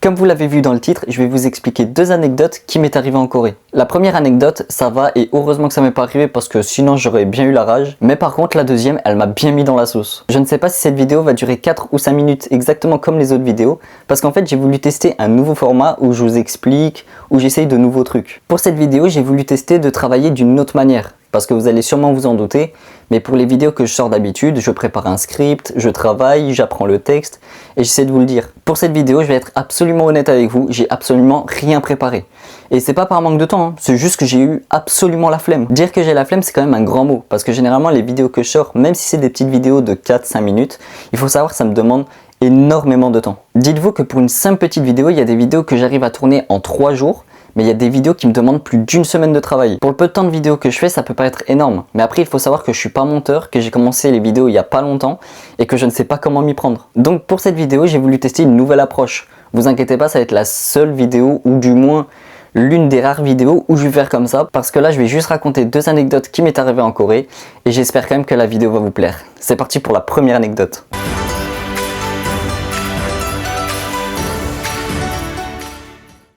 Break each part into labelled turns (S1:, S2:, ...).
S1: Comme vous l'avez vu dans le titre, je vais vous expliquer deux anecdotes qui m'est arrivées en Corée. La première anecdote, ça va et heureusement que ça m'est pas arrivé parce que sinon j'aurais bien eu la rage. Mais par contre la deuxième, elle m'a bien mis dans la sauce. Je ne sais pas si cette vidéo va durer 4 ou 5 minutes exactement comme les autres vidéos parce qu'en fait j'ai voulu tester un nouveau format où je vous explique, où j'essaye de nouveaux trucs. Pour cette vidéo, j'ai voulu tester de travailler d'une autre manière. Parce que vous allez sûrement vous en douter, mais pour les vidéos que je sors d'habitude, je prépare un script, je travaille, j'apprends le texte et j'essaie de vous le dire. Pour cette vidéo, je vais être absolument honnête avec vous, j'ai absolument rien préparé. Et c'est pas par manque de temps, hein, c'est juste que j'ai eu absolument la flemme. Dire que j'ai la flemme, c'est quand même un grand mot, parce que généralement les vidéos que je sors, même si c'est des petites vidéos de 4-5 minutes, il faut savoir que ça me demande énormément de temps. Dites-vous que pour une simple petite vidéo, il y a des vidéos que j'arrive à tourner en 3 jours, mais il y a des vidéos qui me demandent plus d'une semaine de travail. Pour le peu de temps de vidéos que je fais, ça peut paraître énorme. Mais après, il faut savoir que je suis pas monteur, que j'ai commencé les vidéos il y a pas longtemps et que je ne sais pas comment m'y prendre. Donc pour cette vidéo, j'ai voulu tester une nouvelle approche. Vous inquiétez pas, ça va être la seule vidéo ou du moins l'une des rares vidéos où je vais faire comme ça parce que là, je vais juste raconter deux anecdotes qui m'est arrivé en Corée et j'espère quand même que la vidéo va vous plaire. C'est parti pour la première anecdote.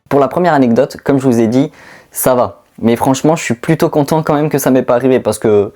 S1: Pour la première anecdote, comme je vous ai dit, ça va. Mais franchement, je suis plutôt content quand même que ça m'est pas arrivé parce que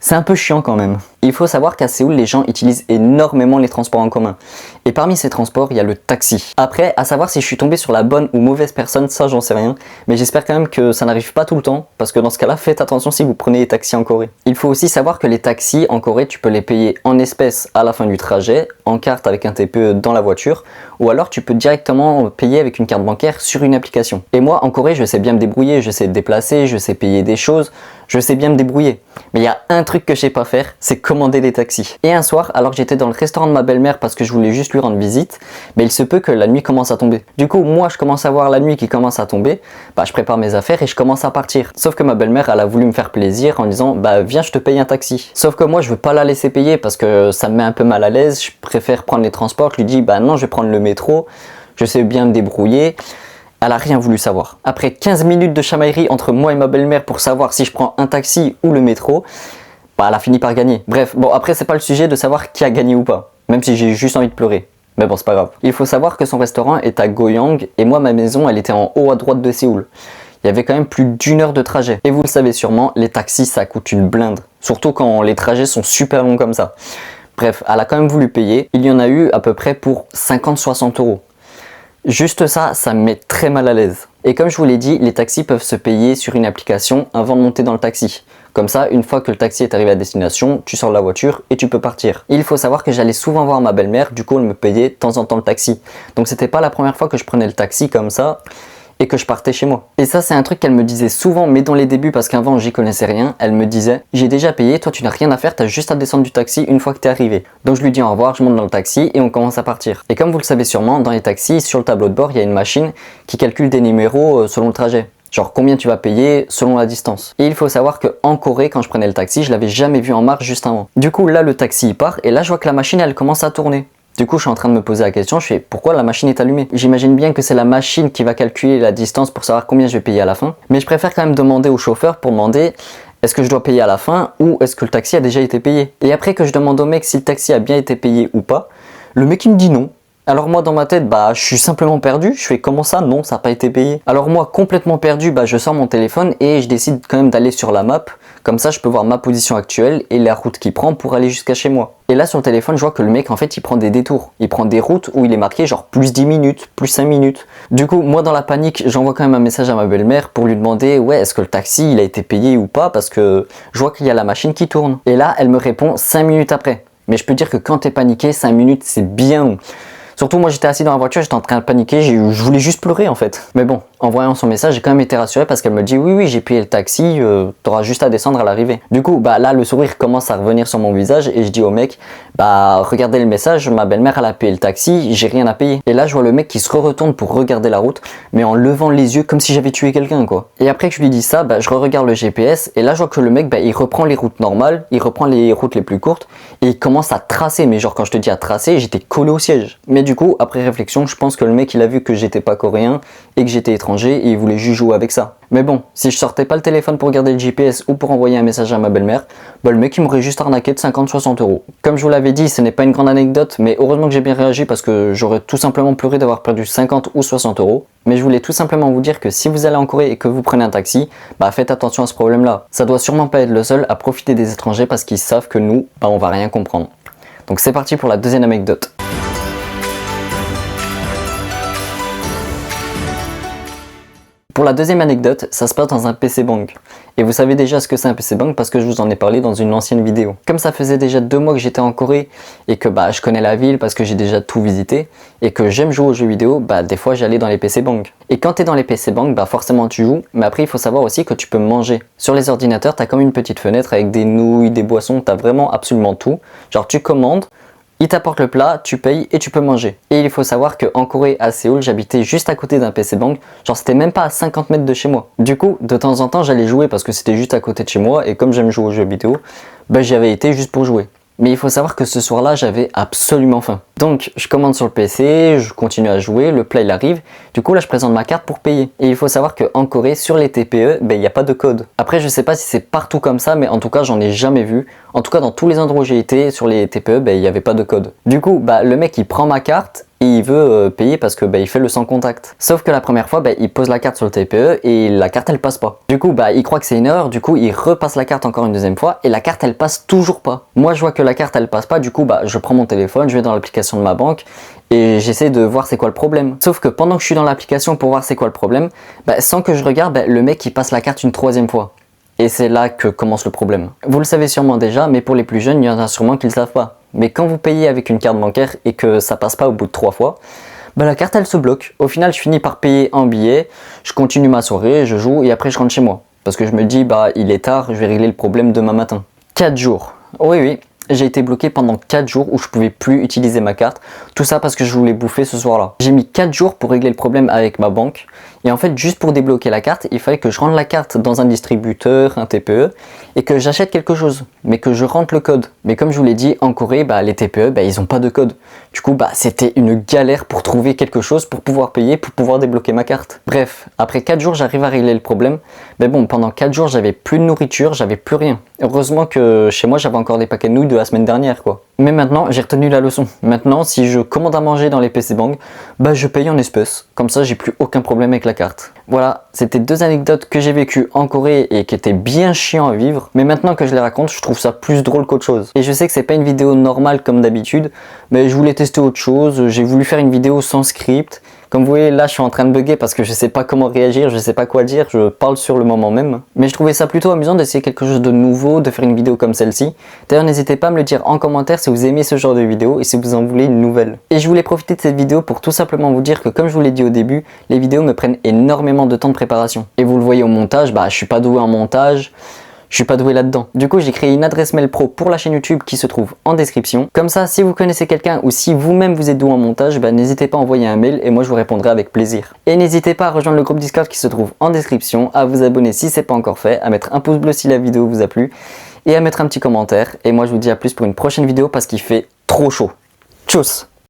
S1: c'est un peu chiant quand même. Il faut savoir qu'à Séoul, les gens utilisent énormément les transports en commun. Et parmi ces transports, il y a le taxi. Après, à savoir si je suis tombé sur la bonne ou mauvaise personne, ça j'en sais rien. Mais j'espère quand même que ça n'arrive pas tout le temps. Parce que dans ce cas-là, faites attention si vous prenez les taxis en Corée. Il faut aussi savoir que les taxis en Corée, tu peux les payer en espèces à la fin du trajet, en carte avec un TPE dans la voiture. Ou alors tu peux directement payer avec une carte bancaire sur une application. Et moi, en Corée, je sais bien me débrouiller. Je sais me déplacer, je sais payer des choses. Je sais bien me débrouiller. Mais il y a un truc que je sais pas faire, c'est commander des taxis. Et un soir, alors que j'étais dans le restaurant de ma belle-mère parce que je voulais juste lui rendre visite, mais il se peut que la nuit commence à tomber. Du coup, moi, je commence à voir la nuit qui commence à tomber, je prépare mes affaires et je commence à partir. Sauf que ma belle-mère, elle a voulu me faire plaisir en disant, viens, je te paye un taxi. Sauf que moi, je veux pas la laisser payer parce que ça me met un peu mal à l'aise, je préfère prendre les transports. Je lui dis, non, je vais prendre le métro, je sais bien me débrouiller. Elle a rien voulu savoir. Après 15 minutes de chamaillerie entre moi et ma belle-mère pour savoir si je prends un taxi ou le métro, elle a fini par gagner. Bref, bon après c'est pas le sujet de savoir qui a gagné ou pas, même si j'ai juste envie de pleurer. Mais bon, c'est pas grave. Il faut savoir que son restaurant est à Goyang et moi ma maison elle était en haut à droite de Séoul. Il y avait quand même plus d'1 heure de trajet. Et vous le savez sûrement, les taxis ça coûte une blinde. Surtout quand les trajets sont super longs comme ça. Bref, elle a quand même voulu payer. Il y en a eu à peu près pour 50-60 euros. Juste ça, ça me met très mal à l'aise. Et comme je vous l'ai dit, les taxis peuvent se payer sur une application avant de monter dans le taxi. Comme ça, une fois que le taxi est arrivé à destination, tu sors de la voiture et tu peux partir. Et il faut savoir que j'allais souvent voir ma belle-mère, du coup elle me payait de temps en temps le taxi. Donc c'était pas la première fois que je prenais le taxi comme ça et que je partais chez moi. Et ça c'est un truc qu'elle me disait souvent, mais dans les débuts parce qu'avant j'y connaissais rien, elle me disait j'ai déjà payé, toi tu n'as rien à faire, t'as juste à descendre du taxi une fois que t'es arrivé. Donc je lui dis au revoir, je monte dans le taxi et on commence à partir. Et comme vous le savez sûrement, dans les taxis, sur le tableau de bord, il y a une machine qui calcule des numéros selon le trajet. Genre combien tu vas payer selon la distance. Et il faut savoir que en Corée, quand je prenais le taxi, je l'avais jamais vu en marche juste avant. Du coup là le taxi il part et là je vois que la machine elle commence à tourner. Du coup, je suis en train de me poser la question, je fais pourquoi la machine est allumée? J'imagine bien que c'est la machine qui va calculer la distance pour savoir combien je vais payer à la fin. Mais je préfère quand même demander au chauffeur pour demander est-ce que je dois payer à la fin ou est-ce que le taxi a déjà été payé? Et après que je demande au mec si le taxi a bien été payé ou pas, le mec il me dit non. Alors moi dans ma tête, je suis simplement perdu, je fais comment ça? Non, ça n'a pas été payé. Alors moi complètement perdu, je sors mon téléphone et je décide quand même d'aller sur la map. Comme ça je peux voir ma position actuelle et la route qu'il prend pour aller jusqu'à chez moi. Et là sur le téléphone je vois que le mec en fait il prend des détours. Il prend des routes où il est marqué genre plus 10 minutes, plus 5 minutes. Du coup moi dans la panique j'envoie quand même un message à ma belle-mère pour lui demander ouais est-ce que le taxi il a été payé ou pas parce que je vois qu'il y a la machine qui tourne. Et là elle me répond 5 minutes après. Mais je peux dire que quand t'es paniqué 5 minutes c'est bien long. Surtout moi j'étais assis dans la voiture, j'étais en train de paniquer, je voulais juste pleurer en fait. Mais bon, en voyant son message, j'ai quand même été rassuré parce qu'elle me dit oui j'ai payé le taxi, t'auras juste à descendre à l'arrivée. Du coup là le sourire commence à revenir sur mon visage et je dis au mec regardez le message, ma belle-mère elle a payé le taxi, j'ai rien à payer. Et là je vois le mec qui se retourne pour regarder la route mais en levant les yeux comme si j'avais tué quelqu'un quoi. Et après que je lui dis ça, je regarde le GPS et là je vois que le mec il reprend les routes normales, il reprend les routes les plus courtes et il commence à tracer, mais genre quand je te dis à tracer, j'étais collé au siège. Mais du coup après réflexion, je pense que le mec il a vu que j'étais pas coréen et que j'étais étranger l'étranger et il voulait juste jouer avec ça. Mais bon, si je sortais pas le téléphone pour regarder le GPS ou pour envoyer un message à ma belle-mère, bah le mec il m'aurait juste arnaqué de 50-60 €. Comme je vous l'avais dit, ce n'est pas une grande anecdote, mais heureusement que j'ai bien réagi parce que j'aurais tout simplement pleuré d'avoir perdu 50 ou 60 €. Mais je voulais tout simplement vous dire que si vous allez en Corée et que vous prenez un taxi, bah faites attention à ce problème-là. Ça doit sûrement pas être le seul à profiter des étrangers parce qu'ils savent que nous, bah on va rien comprendre. Donc c'est parti pour la deuxième anecdote. Pour la deuxième anecdote, ça se passe dans un PC Bank. Et vous savez déjà ce que c'est un PC Bank parce que je vous en ai parlé dans une ancienne vidéo. Comme ça faisait déjà 2 mois que j'étais en Corée et que bah je connais la ville parce que j'ai déjà tout visité et que j'aime jouer aux jeux vidéo, bah des fois j'allais dans les PC Bank. Et quand tu es dans les PC Bank, bah forcément tu joues, mais après il faut savoir aussi que tu peux manger. Sur les ordinateurs, tu as comme une petite fenêtre avec des nouilles, des boissons, tu as vraiment absolument tout. Genre tu commandes, il t'apporte le plat, tu payes et tu peux manger. Et il faut savoir qu'en Corée, à Séoul, j'habitais juste à côté d'un PC Bank, genre c'était même pas à 50 mètres de chez moi. Du coup, de temps en temps, j'allais jouer parce que c'était juste à côté de chez moi et comme j'aime jouer aux jeux vidéo, bah j'y avais été juste pour jouer. Mais il faut savoir que ce soir-là, j'avais absolument faim. Donc, je commande sur le PC, je continue à jouer, le plat il arrive. Du coup, là, je présente ma carte pour payer. Et il faut savoir qu'en Corée, sur les TPE, il n'y a pas de code. Après, je sais pas si c'est partout comme ça, mais en tout cas, j'en ai jamais vu. En tout cas, dans tous les endroits où j'ai été, sur les TPE, il n'y avait pas de code. Du coup, le mec, il prend ma carte et il veut payer parce que il fait le sans contact. Sauf que la première fois, il pose la carte sur le TPE et la carte elle passe pas. Du coup, il croit que c'est une erreur, du coup il repasse la carte encore une deuxième fois et la carte elle passe toujours pas. Moi je vois que la carte elle passe pas, du coup je prends mon téléphone, je vais dans l'application de ma banque et j'essaie de voir c'est quoi le problème. Sauf que pendant que je suis dans l'application pour voir c'est quoi le problème, sans que je regarde, le mec il passe la carte une troisième fois. Et c'est là que commence le problème. Vous le savez sûrement déjà, mais pour les plus jeunes, il y en a sûrement qui ne le savent pas. Mais quand vous payez avec une carte bancaire et que ça passe pas au bout de 3 fois, la carte elle se bloque. Au final, je finis par payer en billets, je continue ma soirée, je joue et après je rentre chez moi. Parce que je me dis, il est tard, je vais régler le problème demain matin. 4 jours. Oui. J'ai été bloqué pendant 4 jours où je pouvais plus utiliser ma carte. Tout ça parce que je voulais bouffer ce soir-là. J'ai mis 4 jours pour régler le problème avec ma banque. Et en fait, juste pour débloquer la carte, il fallait que je rentre la carte dans un distributeur, un TPE, et que j'achète quelque chose, mais que je rentre le code. Mais comme je vous l'ai dit, en Corée, les TPE, ils ont pas de code. Du coup, c'était une galère pour trouver quelque chose pour pouvoir payer, pour pouvoir débloquer ma carte. Bref, après 4 jours, j'arrive à régler le problème. Mais bon, pendant 4 jours, j'avais plus de nourriture, j'avais plus rien. Heureusement que chez moi, j'avais encore des paquets de nouilles de la semaine dernière, quoi. Mais maintenant, j'ai retenu la leçon. Maintenant, si je commande à manger dans les PC Bank, je paye en espèces. Comme ça, j'ai plus aucun problème avec la carte. Voilà, c'était 2 anecdotes que j'ai vécues en Corée et qui étaient bien chiants à vivre. Mais maintenant que je les raconte, je trouve ça plus drôle qu'autre chose. Et je sais que c'est pas une vidéo normale comme d'habitude, mais je voulais tester autre chose. J'ai voulu faire une vidéo sans script. Comme vous voyez, là je suis en train de bugger parce que je sais pas comment réagir, je sais pas quoi dire, je parle sur le moment même. Mais je trouvais ça plutôt amusant d'essayer quelque chose de nouveau, de faire une vidéo comme celle-ci. D'ailleurs, n'hésitez pas à me le dire en commentaire si vous aimez ce genre de vidéo et si vous en voulez une nouvelle. Et je voulais profiter de cette vidéo pour tout simplement vous dire que comme je vous l'ai dit au début, les vidéos me prennent énormément de temps de préparation. Et vous le voyez au montage, je suis pas doué en montage. Je suis pas doué là-dedans. Du coup, j'ai créé une adresse mail pro pour la chaîne YouTube qui se trouve en description. Comme ça, si vous connaissez quelqu'un ou si vous-même vous êtes doué en montage, n'hésitez pas à envoyer un mail et moi je vous répondrai avec plaisir. Et n'hésitez pas à rejoindre le groupe Discord qui se trouve en description, à vous abonner si c'est pas encore fait, à mettre un pouce bleu si la vidéo vous a plu et à mettre un petit commentaire. Et moi je vous dis à plus pour une prochaine vidéo parce qu'il fait trop chaud. Tchuss!